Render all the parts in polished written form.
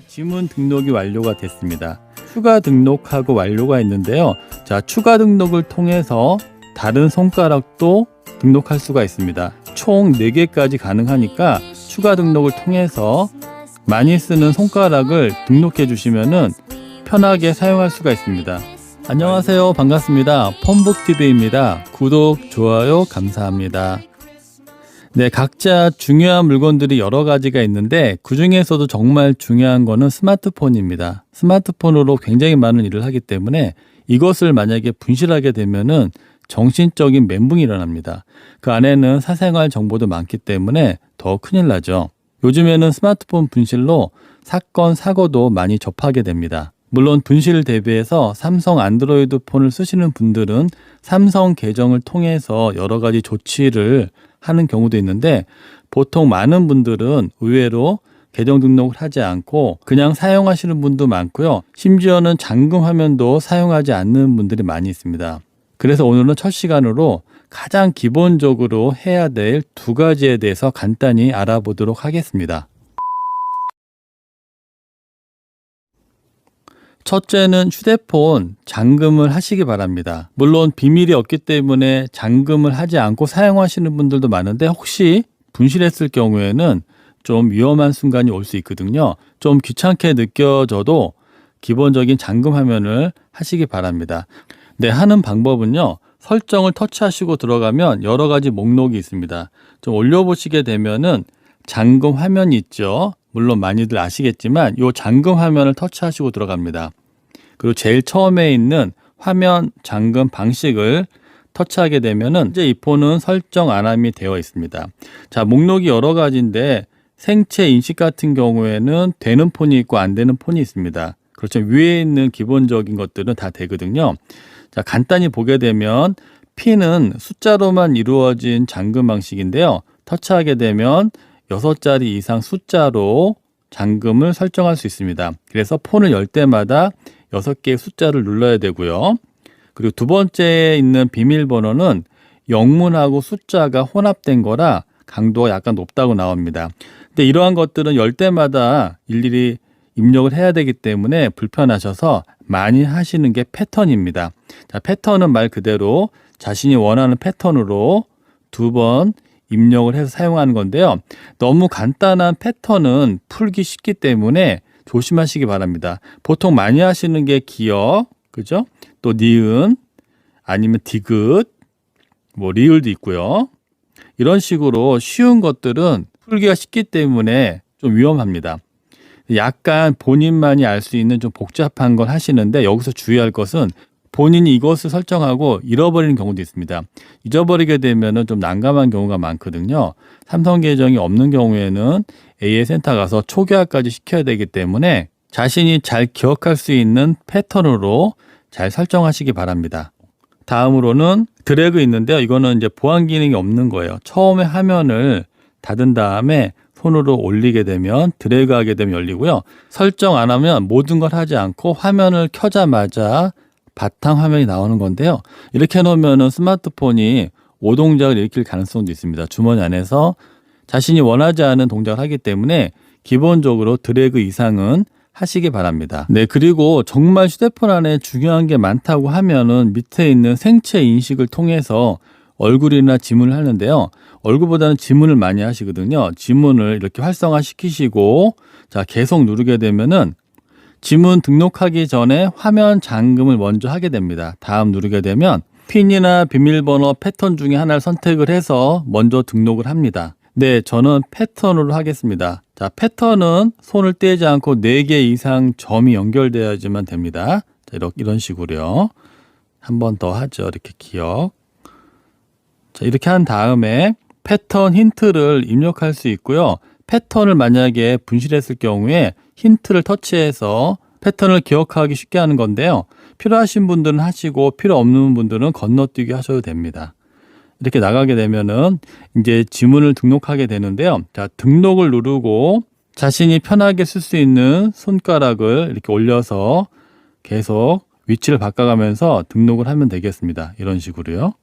지문 등록이 완료가 됐습니다. 추가 등록하고 완료가 있는데요. 자, 추가 등록을 통해서 다른 손가락도 등록할 수가 있습니다. 총 4개까지 가능하니까 추가 등록을 통해서 많이 쓰는 손가락을 등록해 주시면은 편하게 사용할 수가 있습니다. 안녕하세요. 반갑습니다. 펌북TV입니다. 구독, 좋아요 감사합니다. 네, 각자 중요한 물건들이 여러 가지가 있는데 그 중에서도 정말 중요한 거는 스마트폰입니다. 스마트폰으로 굉장히 많은 일을 하기 때문에 이것을 만약에 분실하게 되면은 정신적인 멘붕이 일어납니다. 그 안에는 사생활 정보도 많기 때문에 더 큰일 나죠. 요즘에는 스마트폰 분실로 사건, 사고도 많이 접하게 됩니다. 물론 분실을 대비해서 삼성 안드로이드 폰을 쓰시는 분들은 삼성 계정을 통해서 여러 가지 조치를 하는 경우도 있는데 보통 많은 분들은 의외로 계정 등록을 하지 않고 그냥 사용하시는 분도 많고요. 심지어는 잠금 화면도 사용하지 않는 분들이 많이 있습니다. 그래서 오늘은 첫 시간으로 가장 기본적으로 해야 될 2가지에 대해서 간단히 알아보도록 하겠습니다. 첫째는 휴대폰 잠금을 하시기 바랍니다. 물론 비밀이 없기 때문에 잠금을 하지 않고 사용하시는 분들도 많은데 혹시 분실했을 경우에는 좀 위험한 순간이 올 수 있거든요. 좀 귀찮게 느껴져도 기본적인 잠금 화면을 하시기 바랍니다. 네, 하는 방법은요. 설정을 터치하시고 들어가면 여러 가지 목록이 있습니다. 좀 올려보시게 되면은 잠금 화면이 있죠. 물론 많이들 아시겠지만 이 잠금 화면을 터치하시고 들어갑니다. 그리고 제일 처음에 있는 화면 잠금 방식을 터치하게 되면은 이제 이 폰은 설정 안함이 되어 있습니다. 자, 목록이 여러 가지인데 생체 인식 같은 경우에는 되는 폰이 있고 안 되는 폰이 있습니다. 그렇죠. 위에 있는 기본적인 것들은 다 되거든요. 자, 간단히 보게 되면 핀은 숫자로만 이루어진 잠금 방식인데요. 터치하게 되면 6자리 이상 숫자로 잠금을 설정할 수 있습니다. 그래서 폰을 열 때마다 6개의 숫자를 눌러야 되고요. 그리고 두 번째에 있는 비밀번호는 영문하고 숫자가 혼합된 거라 강도가 약간 높다고 나옵니다. 근데 이러한 것들은 열 때마다 일일이 입력을 해야 되기 때문에 불편하셔서 많이 하시는 게 패턴입니다. 자, 패턴은 말 그대로 자신이 원하는 패턴으로 2번 입력을 해서 사용하는 건데요. 너무 간단한 패턴은 풀기 쉽기 때문에 조심하시기 바랍니다. 보통 많이 하시는 게 기역, 그죠? 또 니은, 아니면 디귿, 뭐 리을도 있고요. 이런 식으로 쉬운 것들은 풀기가 쉽기 때문에 좀 위험합니다. 약간 본인만이 알 수 있는 좀 복잡한 걸 하시는데 여기서 주의할 것은 본인이 이것을 설정하고 잃어버리는 경우도 있습니다. 잊어버리게 되면 좀 난감한 경우가 많거든요. 삼성 계정이 없는 경우에는 AA 센터 가서 초기화까지 시켜야 되기 때문에 자신이 잘 기억할 수 있는 패턴으로 잘 설정하시기 바랍니다. 다음으로는 드래그 있는데요. 이거는 이제 보안 기능이 없는 거예요. 처음에 화면을 닫은 다음에 손으로 올리게 되면 드래그 하게 되면 열리고요. 설정 안 하면 모든 걸 하지 않고 화면을 켜자마자 바탕 화면이 나오는 건데요. 이렇게 해놓으면 스마트폰이 오동작을 일으킬 가능성도 있습니다. 주머니 안에서 자신이 원하지 않은 동작을 하기 때문에 기본적으로 드래그 이상은 하시기 바랍니다. 네, 그리고 정말 휴대폰 안에 중요한 게 많다고 하면은 밑에 있는 생체 인식을 통해서 얼굴이나 지문을 하는데요. 얼굴보다는 지문을 많이 하시거든요. 지문을 이렇게 활성화 시키시고 자, 계속 누르게 되면은 지문 등록하기 전에 화면 잠금을 먼저 하게 됩니다. 다음 누르게 되면 핀이나 비밀번호 패턴 중에 하나를 선택을 해서 먼저 등록을 합니다. 네, 저는 패턴으로 하겠습니다. 자, 패턴은 손을 떼지 않고 4개 이상 점이 연결되어야지만 됩니다. 자, 이런 식으로요. 한 번 더 하죠. 이렇게 기억. 자, 이렇게 한 다음에 패턴 힌트를 입력할 수 있고요. 패턴을 만약에 분실했을 경우에 힌트를 터치해서 패턴을 기억하기 쉽게 하는 건데요. 필요하신 분들은 하시고 필요 없는 분들은 건너뛰기 하셔도 됩니다. 이렇게 나가게 되면은 이제 지문을 등록하게 되는데요. 자, 등록을 누르고 자신이 편하게 쓸 수 있는 손가락을 이렇게 올려서 계속 위치를 바꿔가면서 등록을 하면 되겠습니다. 이런 식으로요.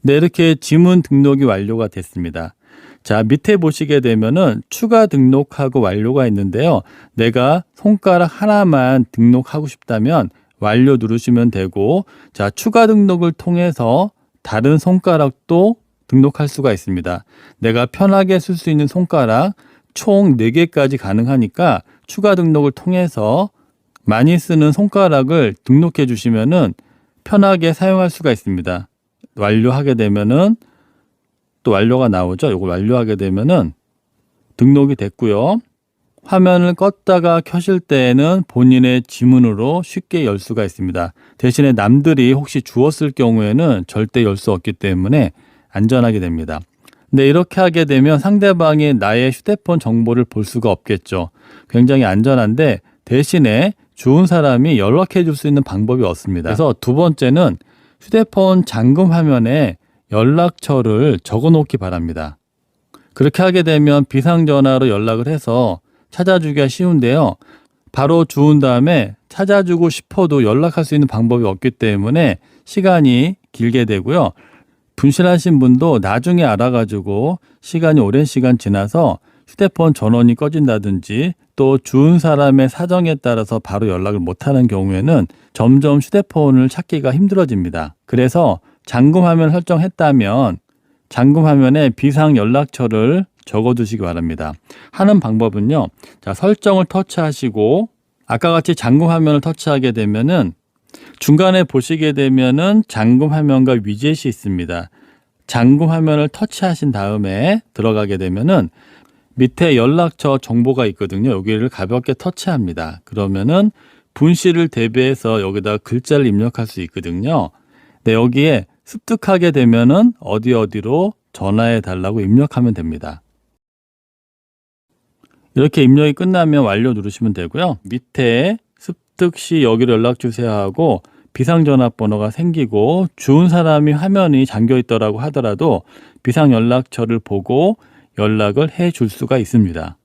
네, 이렇게 지문 등록이 완료가 됐습니다. 자, 밑에 보시게 되면은 추가 등록하고 완료가 있는데요. 내가 손가락 하나만 등록하고 싶다면 완료 누르시면 되고, 자, 추가 등록을 통해서 다른 손가락도 등록할 수가 있습니다. 내가 편하게 쓸 수 있는 손가락 총 4개까지 가능하니까 추가 등록을 통해서 많이 쓰는 손가락을 등록해 주시면은 편하게 사용할 수가 있습니다. 완료하게 되면은 또 완료가 나오죠. 이걸 완료하게 되면은 등록이 됐고요. 화면을 껐다가 켜실 때에는 본인의 지문으로 쉽게 열 수가 있습니다. 대신에 남들이 혹시 주었을 경우에는 절대 열 수 없기 때문에 안전하게 됩니다. 근데 이렇게 하게 되면 상대방이 나의 휴대폰 정보를 볼 수가 없겠죠. 굉장히 안전한데 대신에 주운 사람이 연락해 줄 수 있는 방법이 없습니다. 그래서 두 번째는 휴대폰 잠금 화면에 연락처를 적어 놓기 바랍니다. 그렇게 하게 되면 비상전화로 연락을 해서 찾아주기가 쉬운데요. 바로 주운 다음에 찾아주고 싶어도 연락할 수 있는 방법이 없기 때문에 시간이 길게 되고요. 분실하신 분도 나중에 알아가지고 시간이 오랜 시간 지나서 휴대폰 전원이 꺼진다든지 또 주운 사람의 사정에 따라서 바로 연락을 못하는 경우에는 점점 휴대폰을 찾기가 힘들어집니다. 그래서 잠금 화면 설정했다면 잠금 화면에 비상 연락처를 적어두시기 바랍니다. 하는 방법은요. 자, 설정을 터치하시고 아까 같이 잠금 화면을 터치하게 되면은 중간에 보시게 되면은 잠금 화면과 위젯이 있습니다. 잠금 화면을 터치하신 다음에 들어가게 되면은 밑에 연락처 정보가 있거든요. 여기를 가볍게 터치합니다. 그러면은 분실을 대비해서 여기다 글자를 입력할 수 있거든요. 네, 여기에 습득하게 되면은 어디로 전화해 달라고 입력하면 됩니다. 이렇게 입력이 끝나면 완료 누르시면 되고요. 밑에 습득 시 여기로 연락 주세요 하고 비상전화번호가 생기고 주운 사람이 화면이 잠겨 있더라고 하더라도 비상연락처를 보고 연락을 해 줄 수가 있습니다.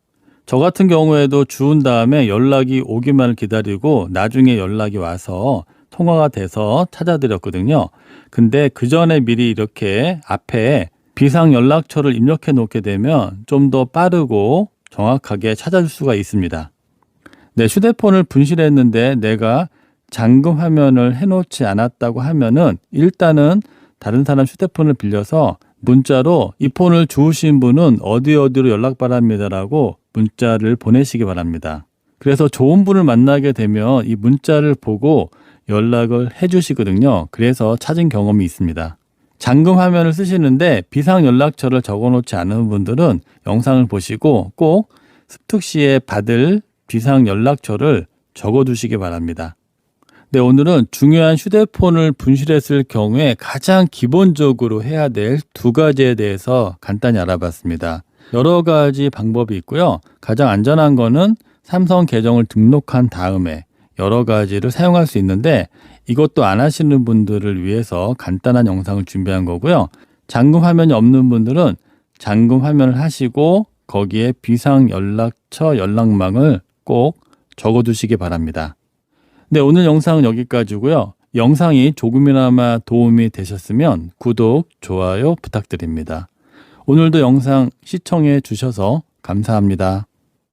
저 같은 경우에도 주운 다음에 연락이 오기만을 기다리고 나중에 연락이 와서 통화가 돼서 찾아드렸거든요. 근데 그 전에 미리 이렇게 앞에 비상연락처를 입력해 놓게 되면 좀 더 빠르고 정확하게 찾아줄 수가 있습니다. 내 휴대폰을 분실했는데 내가 잠금 화면을 해놓지 않았다고 하면은 일단은 다른 사람 휴대폰을 빌려서 문자로 이 폰을 주우신 분은 어디로 연락 바랍니다라고 문자를 보내시기 바랍니다. 그래서 좋은 분을 만나게 되면 이 문자를 보고 연락을 해주시거든요. 그래서 찾은 경험이 있습니다. 잠금 화면을 쓰시는데 비상 연락처를 적어놓지 않은 분들은 영상을 보시고 꼭 습득 시에 받을 비상 연락처를 적어두시기 바랍니다. 네, 오늘은 중요한 휴대폰을 분실했을 경우에 가장 기본적으로 해야 될 2가지에 대해서 간단히 알아봤습니다. 여러 가지 방법이 있고요. 가장 안전한 거는 삼성 계정을 등록한 다음에 여러 가지를 사용할 수 있는데 이것도 안 하시는 분들을 위해서 간단한 영상을 준비한 거고요. 잠금 화면이 없는 분들은 잠금 화면을 하시고 거기에 비상 연락처 연락망을 꼭 적어두시기 바랍니다. 네, 오늘 영상은 여기까지고요. 영상이 조금이나마 도움이 되셨으면 구독, 좋아요 부탁드립니다. 오늘도 영상 시청해 주셔서 감사합니다.